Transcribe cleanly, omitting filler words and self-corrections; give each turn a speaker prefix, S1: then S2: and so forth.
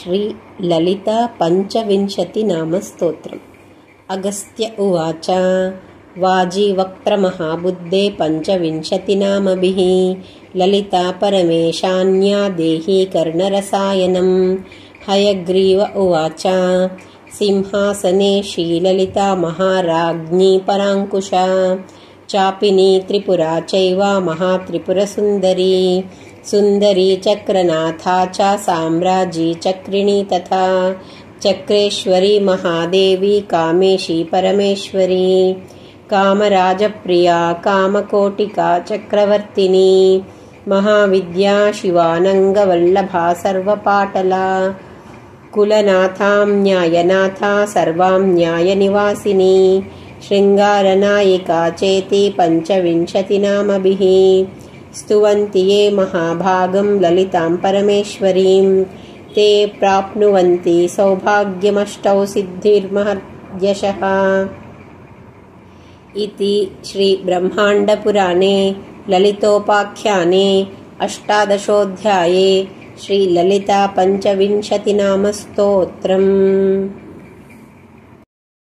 S1: श्री ललिता पंचविंशतिनामस्तोत्रम्। अगस्त्य उवाच वाजीवक्त्रमहाबुद्धे पंचविंशतिनामभिः ललिता परमेशान्या देहि कर्णरसायनम्। हयग्रीव उवाच सिंहासने श्रीललिता महाराज्ञी पराङ्कुशा चापिनी त्रिपुरा चैव महात्रिपुरसुन्दरी सुन्दरी चक्रनाथा च साम्राज्ञी चक्रिणी तथा चक्रेश्वरी महादेवी कामेशी परमेश्वरी कामराजप्रिया कामकोटिका चक्रवर्तिनी महाविद्या शिवानङ्गवल्लभा सर्वपाटला कुलनाथां न्यायनाथा सर्वां न्यायनिवासिनी शृङ्गारनायिका चेति पंचविंशतिनामभिः स्तुवन्ति ये महाभागं ललितां परमेश्वरीं ते प्राप्नुवन्ति सौभाग्यमष्टौ सिद्धिर्महद्यशः। इति श्री ब्रह्माण्डपुराणे ललितोपाख्याने अष्टादशोऽध्याये श्री ललिता पंचविंशतिनामस्तोत्रम्।